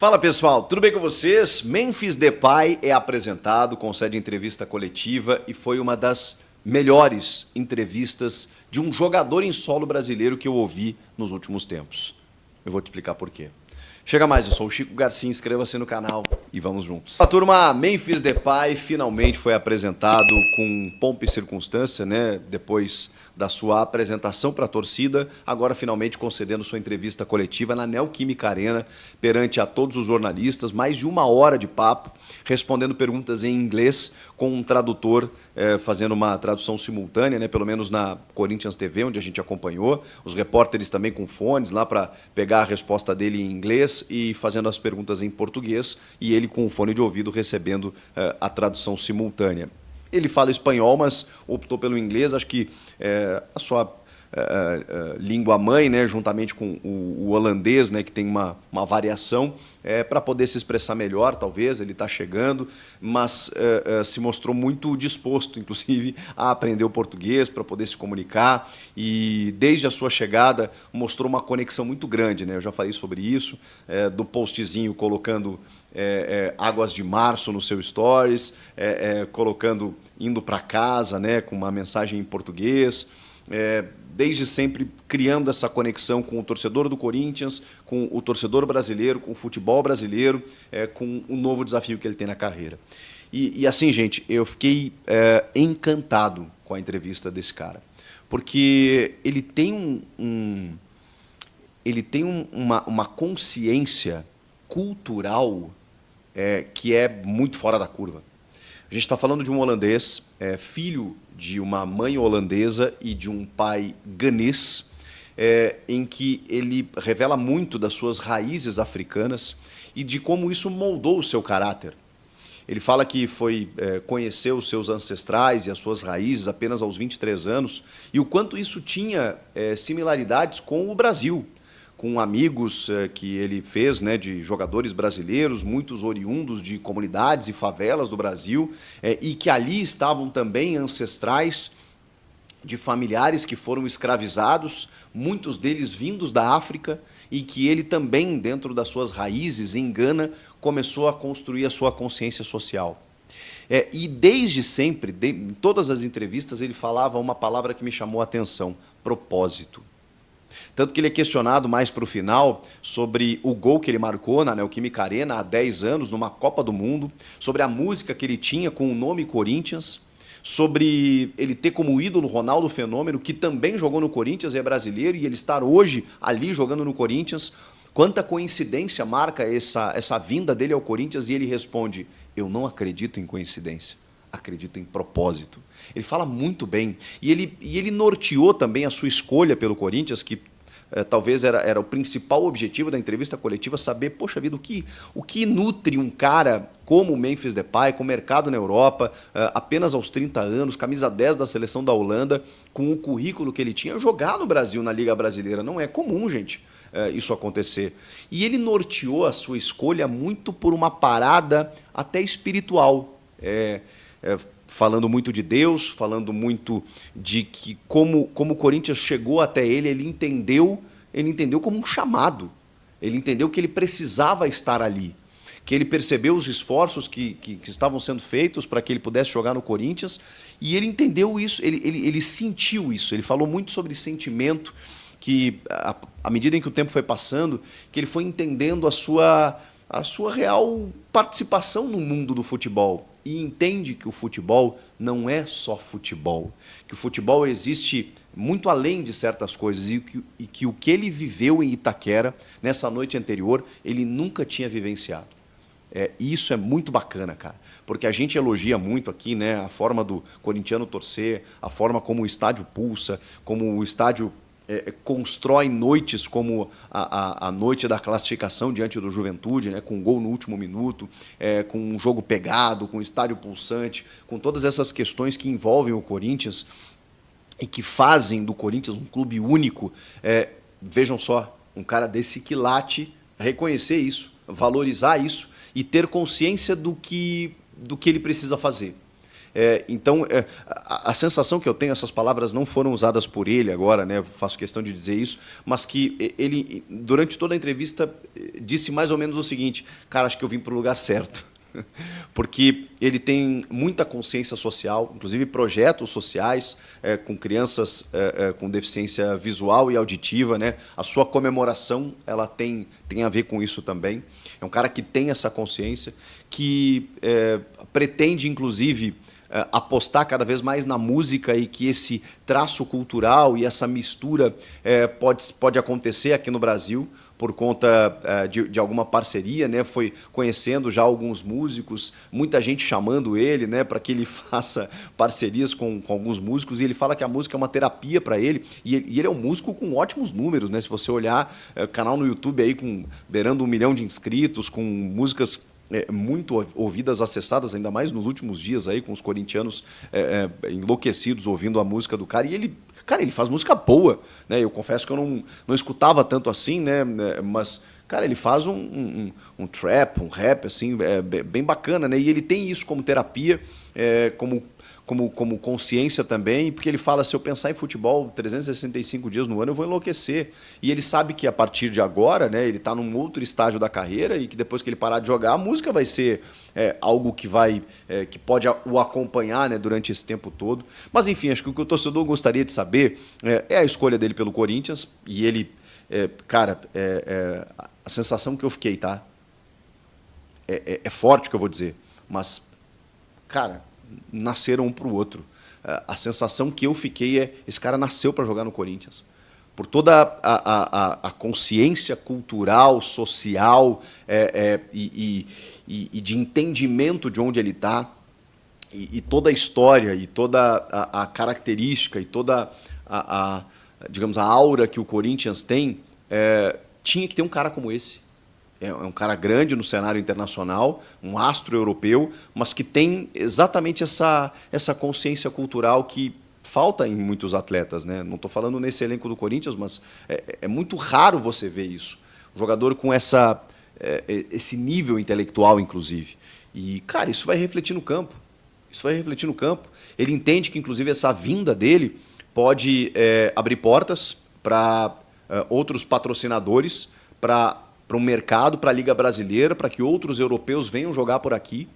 Fala pessoal, tudo bem com vocês? Memphis Depay é apresentado, concede entrevista coletiva e foi uma das melhores entrevistas de um jogador em solo brasileiro que eu ouvi nos últimos tempos. Eu vou te explicar por quê. Chega mais, eu sou o Chico Garcia, inscreva-se no canal e vamos juntos. A turma, Memphis Depay finalmente foi apresentado com pompa e circunstância, né? Depois da sua apresentação para a torcida, agora finalmente concedendo sua entrevista coletiva na Neoquímica Arena, perante a todos os jornalistas, mais de 1 hora de papo, respondendo perguntas em inglês, com um tradutor fazendo uma tradução simultânea, né, pelo menos na Corinthians TV, onde a gente acompanhou, os repórteres também com fones lá para pegar a resposta dele em inglês e fazendo as perguntas em português, e ele com o fone de ouvido recebendo a tradução simultânea. Ele fala espanhol, mas optou pelo inglês, acho que a sua língua mãe, né, juntamente com o holandês, né, que tem uma variação, para poder se expressar melhor, talvez, ele está chegando, mas se mostrou muito disposto, inclusive, a aprender o português para poder se comunicar, e desde a sua chegada mostrou uma conexão muito grande, né, eu já falei sobre isso, do postzinho colocando Águas de Março no seu stories, colocando indo para casa, né, com uma mensagem em português, desde sempre criando essa conexão com o torcedor do Corinthians, com o torcedor brasileiro, com o futebol brasileiro, com o novo desafio que ele tem na carreira. E assim, gente, eu fiquei encantado com a entrevista desse cara, porque ele tem uma consciência cultural que é muito fora da curva. A gente está falando de um holandês, filho de uma mãe holandesa e de um pai ganês, em que ele revela muito das suas raízes africanas e de como isso moldou o seu caráter. Ele fala que foi conhecer os seus ancestrais e as suas raízes apenas aos 23 anos e o quanto isso tinha similaridades com o Brasil, com amigos que ele fez, né, de jogadores brasileiros, muitos oriundos de comunidades e favelas do Brasil, e que ali estavam também ancestrais de familiares que foram escravizados, muitos deles vindos da África, e que ele também, dentro das suas raízes, em Gana, começou a construir a sua consciência social. E desde sempre, em todas as entrevistas, ele falava uma palavra que me chamou a atenção: propósito. Tanto que ele é questionado mais para o final sobre o gol que ele marcou na Neoquímica Arena há 10 anos, numa Copa do Mundo, sobre a música que ele tinha com o nome Corinthians, sobre ele ter como ídolo Ronaldo Fenômeno, que também jogou no Corinthians e é brasileiro, e ele estar hoje ali jogando no Corinthians. Quanta coincidência marca essa vinda dele ao Corinthians, e ele responde: eu não acredito em coincidência, acredito em propósito. Ele fala muito bem. E ele norteou também a sua escolha pelo Corinthians, que talvez era o principal objetivo da entrevista coletiva, saber, poxa vida, o que nutre um cara como o Memphis Depay, com mercado na Europa, apenas aos 30 anos, camisa 10 da seleção da Holanda, com o currículo que ele tinha, jogar no Brasil, na Liga Brasileira. Não é comum, gente, isso acontecer. E ele norteou a sua escolha muito por uma parada até espiritual, falando muito de Deus, falando muito de que como o Corinthians chegou até ele, ele entendeu como um chamado. Ele entendeu que ele precisava estar ali, que ele percebeu os esforços que estavam sendo feitos para que ele pudesse jogar no Corinthians, e ele entendeu isso, ele sentiu isso. Ele falou muito sobre sentimento, que à medida em que o tempo foi passando, que ele foi entendendo a sua real participação no mundo do futebol, e entende que o futebol não é só futebol, que o futebol existe muito além de certas coisas, e que o que ele viveu em Itaquera, nessa noite anterior, ele nunca tinha vivenciado. E isso é muito bacana, cara, porque a gente elogia muito aqui, né, a forma do corintiano torcer, a forma como o estádio pulsa, como o estádio constrói noites como a noite da classificação diante do Juventude, né, com gol no último minuto, com um jogo pegado, com estádio pulsante, com todas essas questões que envolvem o Corinthians e que fazem do Corinthians um clube único. Vejam só, um cara desse quilate reconhecer isso, valorizar isso e ter consciência do que ele precisa fazer. Então, a sensação que eu tenho, essas palavras não foram usadas por ele agora, né? Faço questão de dizer isso, mas que ele, durante toda a entrevista, disse mais ou menos o seguinte: cara, acho que eu vim para o lugar certo. Porque ele tem muita consciência social, inclusive projetos sociais com crianças com deficiência visual e auditiva, né? A sua comemoração ela tem a ver com isso também. É um cara que tem essa consciência, que pretende, inclusive, apostar cada vez mais na música e que esse traço cultural e essa mistura pode acontecer aqui no Brasil por conta de alguma parceria, né? Foi conhecendo já alguns músicos, muita gente chamando ele, né, para que ele faça parcerias com alguns músicos, e ele fala que a música é uma terapia para ele, e ele é um músico com ótimos números, né? Se você olhar canal no YouTube aí beirando 1 milhão de inscritos, com músicas muito ouvidas, acessadas, ainda mais nos últimos dias aí, com os corintianos enlouquecidos ouvindo a música do cara. E ele, cara, ele faz música boa, né? Eu confesso que eu não escutava tanto assim, né? Mas, cara, ele faz um trap, um rap, assim, bem bacana, né? E ele tem isso como terapia, como consciência também, porque ele fala, se eu pensar em futebol 365 dias no ano, eu vou enlouquecer. E ele sabe que a partir de agora, né, ele está num outro estágio da carreira e que depois que ele parar de jogar, a música vai ser algo que que pode o acompanhar, né, durante esse tempo todo. Mas enfim, acho que o que o torcedor gostaria de saber é a escolha dele pelo Corinthians, e ele, cara, a sensação que eu fiquei, tá? É forte o que eu vou dizer, mas, cara, nasceram um para o outro. A sensação que eu fiquei esse cara nasceu para jogar no Corinthians. Por toda a consciência cultural, social e de entendimento de onde ele está, e toda a história, e toda a característica, e toda digamos, a aura que o Corinthians tem, tinha que ter um cara como esse. É um cara grande no cenário internacional, um astro europeu, mas que tem exatamente essa consciência cultural que falta em muitos atletas, né? Não estou falando nesse elenco do Corinthians, mas é muito raro você ver isso. Um jogador com esse nível intelectual, inclusive. E, cara, isso vai refletir no campo. Isso vai refletir no campo. Ele entende que, inclusive, essa vinda dele pode abrir portas para outros patrocinadores, para um mercado, para a Liga Brasileira, para que outros europeus venham jogar por aqui.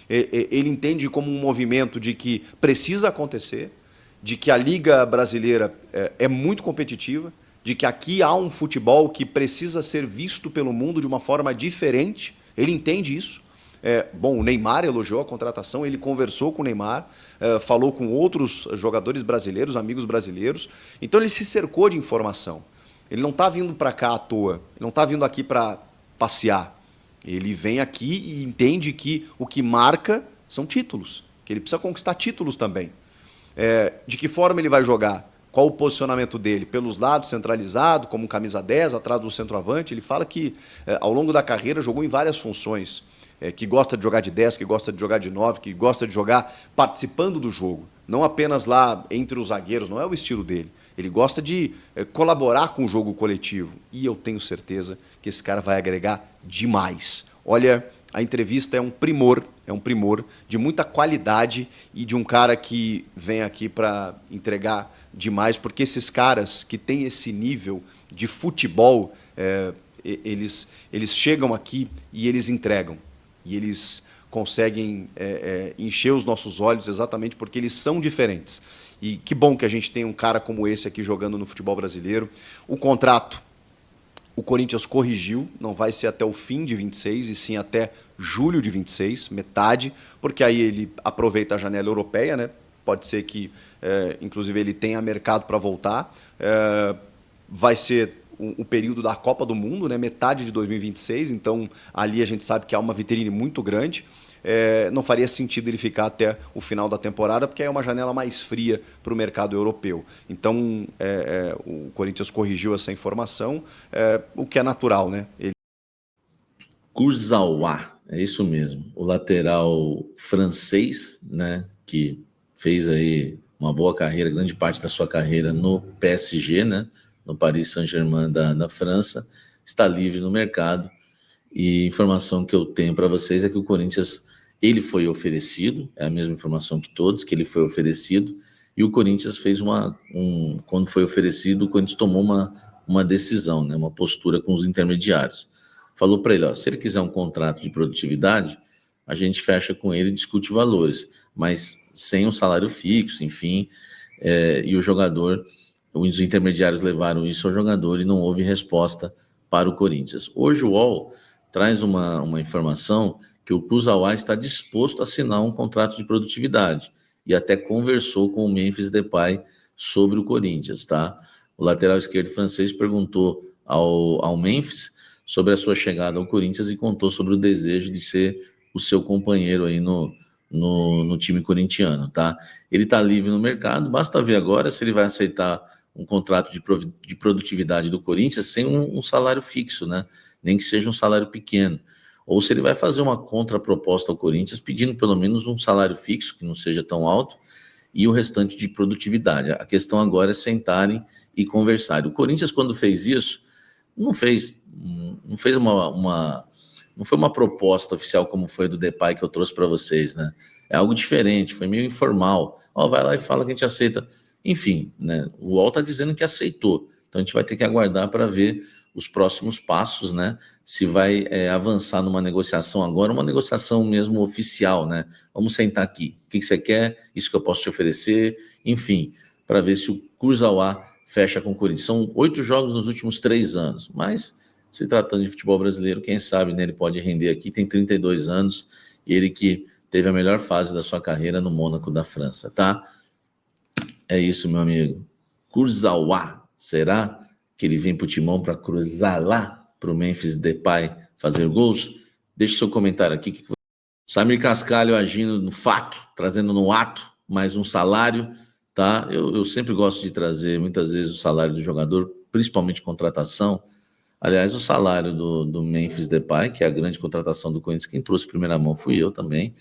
Ele entende como um movimento de que precisa acontecer, de que a Liga Brasileira é muito competitiva, de que aqui há um futebol que precisa ser visto pelo mundo de uma forma diferente. Ele entende isso. Bom, o Neymar elogiou a contratação, ele conversou com o Neymar, falou com outros jogadores brasileiros, amigos brasileiros. Então ele se cercou de informação. Ele não está vindo para cá à toa, ele não está vindo aqui para passear. Ele vem aqui e entende que o que marca são títulos, que ele precisa conquistar títulos também. De que forma ele vai jogar? Qual o posicionamento dele? Pelos lados, centralizado, como camisa 10, atrás do centroavante. Ele fala que, ao longo da carreira, jogou em várias funções. Que gosta de jogar de 10, que gosta de jogar de 9, que gosta de jogar participando do jogo. Não apenas lá entre os zagueiros, não é o estilo dele. Ele gosta de colaborar com o jogo coletivo. E eu tenho certeza que esse cara vai agregar demais. Olha, a entrevista é um primor de muita qualidade e de um cara que vem aqui para entregar demais, porque esses caras que têm esse nível de futebol, eles chegam aqui e eles entregam. E eles conseguem encher os nossos olhos exatamente porque eles são diferentes. E que bom que a gente tem um cara como esse aqui jogando no futebol brasileiro. O contrato, o Corinthians corrigiu, não vai ser até o fim de 26, e sim até julho de 26, metade, porque aí ele aproveita a janela europeia, né? Pode ser que, inclusive, ele tenha mercado para voltar. Vai ser o período da Copa do Mundo, né? Metade de 2026, então ali a gente sabe que há uma vitrine muito grande. Não faria sentido ele ficar até o final da temporada, porque é uma janela mais fria para o mercado europeu. Então, o Corinthians corrigiu essa informação, o que é natural, né? Kurzawa, é isso mesmo. O lateral francês, né, que fez aí uma boa carreira, grande parte da sua carreira no PSG, né, no Paris Saint-Germain da França, está livre no mercado. E a informação que eu tenho para vocês é que o Corinthians Ele foi oferecido, é a mesma informação que todos, que ele foi oferecido, e o Corinthians fez quando foi oferecido, o Corinthians tomou uma decisão, né, uma postura com os intermediários. Falou para ele, ó, se ele quiser um contrato de produtividade, a gente fecha com ele e discute valores, mas sem um salário fixo, enfim, e o jogador, os intermediários levaram isso ao jogador e não houve resposta para o Corinthians. Hoje o UOL traz uma informação que o Kurzawa está disposto a assinar um contrato de produtividade e até conversou com o Memphis Depay sobre o Corinthians, tá? O lateral esquerdo francês perguntou ao Memphis sobre a sua chegada ao Corinthians e contou sobre o desejo de ser o seu companheiro aí no time corintiano, tá? Ele está livre no mercado, basta ver agora se ele vai aceitar um contrato de produtividade do Corinthians sem um salário fixo, né? Nem que seja um salário pequeno. Ou se ele vai fazer uma contraproposta ao Corinthians pedindo pelo menos um salário fixo, que não seja tão alto, e o restante de produtividade. A questão agora é sentarem e conversarem. O Corinthians, quando fez isso, não foi uma proposta oficial como foi do Depay que eu trouxe para vocês, né? É algo diferente, foi meio informal. Ó, vai lá e fala que a gente aceita. Enfim, né? O UOL está dizendo que aceitou. Então a gente vai ter que aguardar para ver os próximos passos, né? Se vai avançar numa negociação agora, uma negociação mesmo oficial, né? Vamos sentar aqui. O que você quer? Isso que eu posso te oferecer? Enfim, para ver se o Kurzawa fecha com o Corinthians. São 8 jogos nos últimos 3 anos, mas se tratando de futebol brasileiro, quem sabe, né, ele pode render aqui, tem 32 anos, e ele que teve a melhor fase da sua carreira no Mônaco da França, tá? É isso, meu amigo. Kurzawa, será que ele vem pro Timão para cruzar lá pro Memphis Depay fazer gols? Deixe seu comentário aqui. Samir Cascalho agindo no fato, trazendo no ato mais um salário, tá? Eu sempre gosto de trazer muitas vezes o salário do jogador, principalmente contratação. Aliás, o salário do Memphis Depay, que é a grande contratação do Corinthians, quem trouxe primeira mão fui eu também.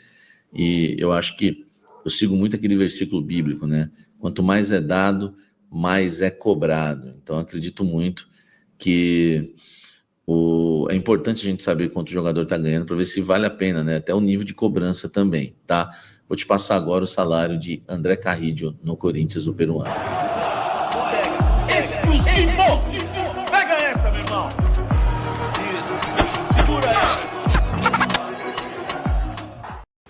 E eu acho que eu sigo muito aquele versículo bíblico, né? Quanto mais é dado, mais é cobrado. Então, acredito muito que é importante a gente saber quanto o jogador está ganhando para ver se vale a pena, né? Até o nível de cobrança também, tá? Vou te passar agora o salário de André Carrillo no Corinthians, o peruano. Exclusivo! Pega essa, meu irmão! Isso, segura essa!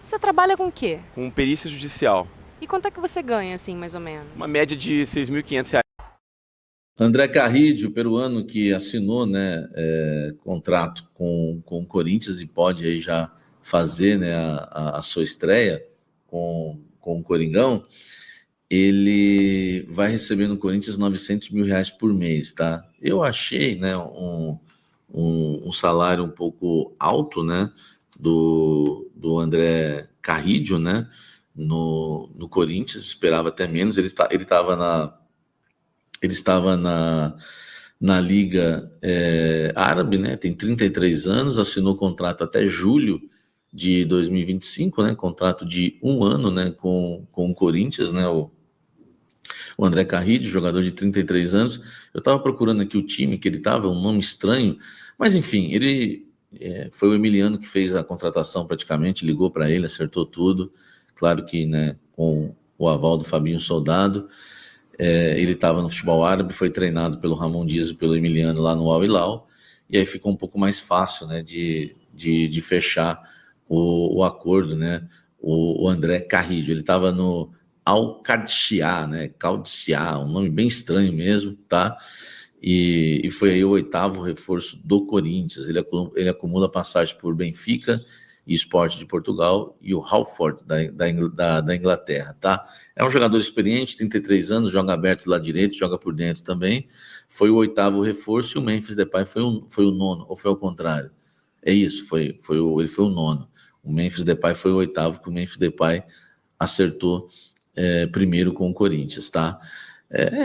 Você trabalha com o quê? Com perícia judicial. E quanto é que você ganha, assim, mais ou menos? Uma média de R$6.500. André Carrillo, peruano, que assinou, né, contrato com o Corinthians e pode aí já fazer, né, a sua estreia com o Coringão, ele vai receber no Corinthians R$900 mil por mês, tá? Eu achei, né, um salário um pouco alto, né, do André Carrillo, né, no Corinthians, esperava até menos. Ele estava na Liga Árabe, né, tem 33 anos, assinou contrato até julho de 2025, né, contrato de 1 ano, né, com o Corinthians, né, o André Carrillo, jogador de 33 anos. Eu estava procurando aqui o time que ele estava, um nome estranho, mas enfim, ele foi o Emiliano que fez a contratação praticamente, ligou para ele, acertou tudo, claro que, né, com o aval do Fabinho Soldado. Ele estava no futebol árabe, foi treinado pelo Ramon Dias e pelo Emiliano lá no Al Hilal, e aí ficou um pouco mais fácil, né, de fechar o acordo, né, o André Carrillo. Ele estava no Al Qadsiya, né, Qadsiya, um nome bem estranho mesmo, tá? E foi aí o 8º reforço do Corinthians. Ele acumula passagem por Benfica e Sport de Portugal e o Halford da Inglaterra, tá? É um jogador experiente, 33 anos, joga aberto do lado direito, joga por dentro também. Foi o 8º reforço e o Memphis Depay foi o 9º, ou foi ao contrário? É isso, ele foi o 9º. O Memphis Depay foi o 8º, que o Memphis Depay acertou primeiro com o Corinthians, tá?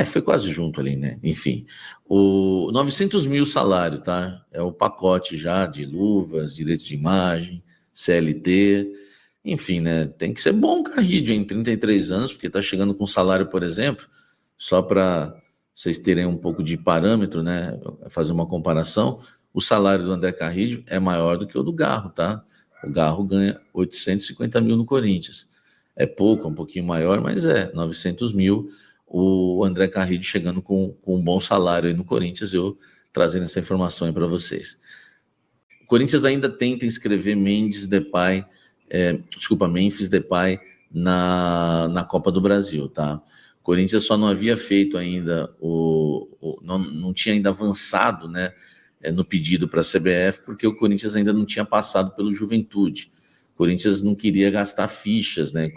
Foi quase junto ali, né? Enfim, o 900 mil salário, tá? É o pacote já de luvas, direitos de imagem, CLT, enfim, né? Tem que ser bom Carrillo em 33 anos, porque tá chegando com salário, por exemplo, só para vocês terem um pouco de parâmetro, né? Fazer uma comparação, o salário do André Carrillo é maior do que o do Garro, tá? O Garro ganha 850 mil no Corinthians. É pouco, é um pouquinho maior, mas 900 mil. O André Carrillo chegando com um bom salário aí no Corinthians, eu trazendo essa informação aí para vocês. O Corinthians ainda tenta inscrever Memphis Depay na Copa do Brasil, tá? O Corinthians só não havia feito ainda, não tinha ainda avançado, né, no pedido para a CBF, porque o Corinthians ainda não tinha passado pelo Juventude. O Corinthians não queria gastar fichas, né,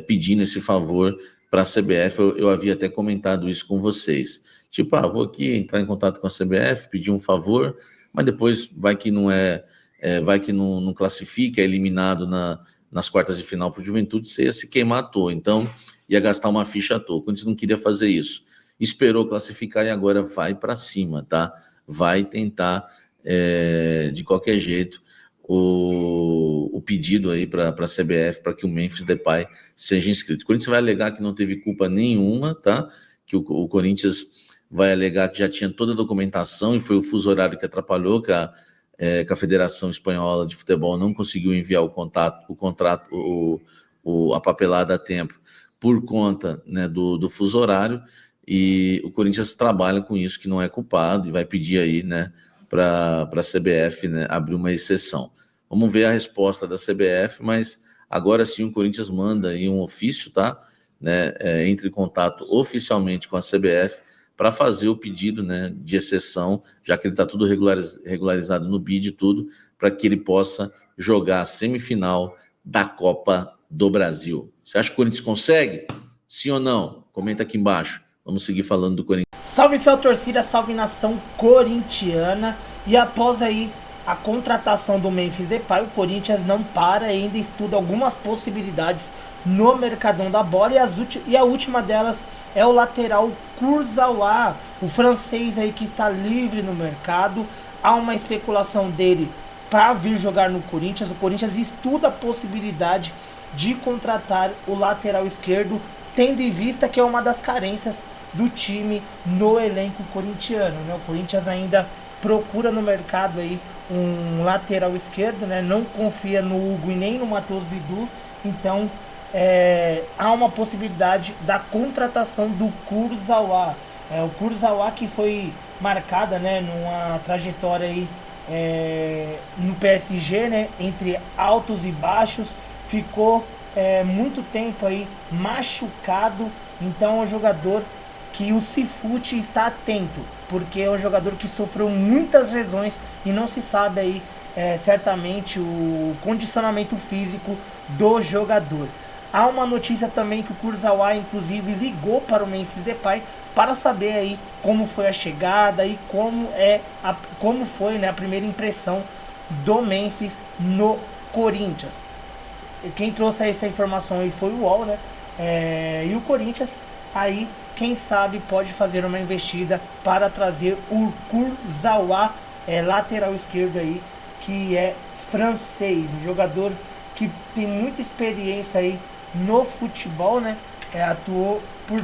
pedindo esse favor para a CBF. Eu havia até comentado isso com vocês. Tipo, vou aqui entrar em contato com a CBF, pedir um favor, mas depois vai que não vai que não classifica, é eliminado nas quartas de final para o Juventude, você ia se queimar à toa. Então, ia gastar uma ficha à toa. O Corinthians não queria fazer isso. Esperou classificar e agora vai para cima, tá? Vai tentar, de qualquer jeito, o pedido aí para a CBF para que o Memphis Depay seja inscrito. O Corinthians vai alegar que não teve culpa nenhuma, tá? Que o Corinthians vai alegar que já tinha toda a documentação e foi o fuso horário que atrapalhou, que a Federação Espanhola de Futebol não conseguiu enviar a papelada a tempo por conta, né, do fuso horário, e o Corinthians trabalha com isso, que não é culpado, e vai pedir aí, né, para a CBF, né, abrir uma exceção. Vamos ver a resposta da CBF, mas agora sim o Corinthians manda aí um ofício, tá? Né, entre em contato oficialmente com a CBF para fazer o pedido, né, de exceção, já que ele está tudo regularizado no BID e tudo, para que ele possa jogar a semifinal da Copa do Brasil. Você acha que o Corinthians consegue? Sim ou não? Comenta aqui embaixo. Vamos seguir falando do Corinthians. Salve, fiel torcida, salve nação corintiana. E após aí a contratação do Memphis Depay, o Corinthians não para, ainda estuda algumas possibilidades no mercadão da bola, e a última delas é o lateral Kurzawa, o francês aí que está livre no mercado. Há uma especulação dele para vir jogar no Corinthians. O Corinthians estuda a possibilidade de contratar o lateral esquerdo, tendo em vista que é uma das carências do time no elenco corintiano, né? O Corinthians ainda procura no mercado aí um lateral esquerdo, né? Não confia no Hugo e nem no Matheus Bidu, então há uma possibilidade da contratação do Kurzawa. O Kurzawa que foi marcada, né, numa trajetória aí no PSG, né, entre altos e baixos, ficou muito tempo aí machucado, então é um jogador que o Cifute está atento, porque é um jogador que sofreu muitas lesões e não se sabe aí certamente o condicionamento físico do jogador. Há uma notícia também que o Kurzawa inclusive ligou para o Memphis Depay para saber aí como foi a chegada e como foi, né, a primeira impressão do Memphis no Corinthians. Quem trouxe essa informação aí foi o UOL, né? E o Corinthians aí, quem sabe, pode fazer uma investida para trazer o Kurzawa, lateral esquerdo aí, que é francês, um jogador que tem muita experiência aí no futebol, né? Atuou por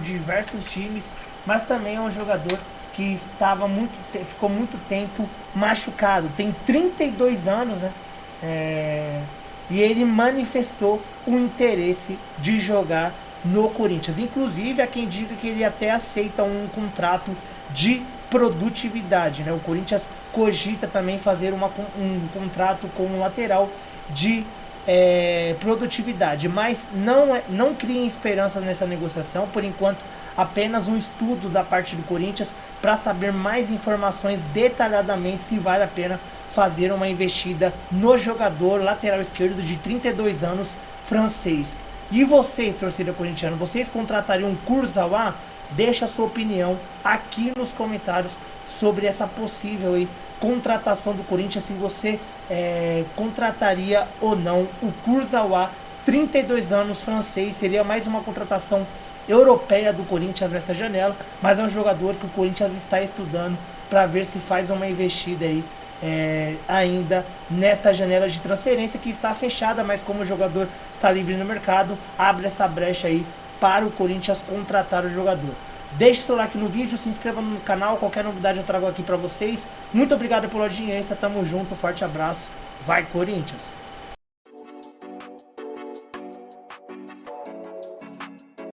diversos times, mas também é um jogador que ficou muito tempo machucado. Tem 32 anos, né? E ele manifestou o interesse de jogar no Corinthians. Inclusive, há quem diga que ele até aceita um contrato de produtividade, né? O Corinthians cogita também fazer um contrato com um lateral de produtividade, mas não criem esperanças nessa negociação. Por enquanto, apenas um estudo da parte do Corinthians para saber mais informações detalhadamente se vale a pena fazer uma investida no jogador lateral esquerdo de 32 anos francês. E vocês, torcida corintiana, vocês contratariam um Kurzawa? Deixa a sua opinião aqui nos comentários sobre essa possível aí contratação do Corinthians, se você contrataria ou não o Kurzawa, 32 anos, francês. Seria mais uma contratação europeia do Corinthians nessa janela, mas é um jogador que o Corinthians está estudando para ver se faz uma investida aí ainda nesta janela de transferência que está fechada, mas como o jogador está livre no mercado, abre essa brecha aí para o Corinthians contratar o jogador. Deixe seu like no vídeo, se inscreva no canal, qualquer novidade eu trago aqui para vocês. Muito obrigado pela audiência, tamo junto, forte abraço Vai, Corinthians.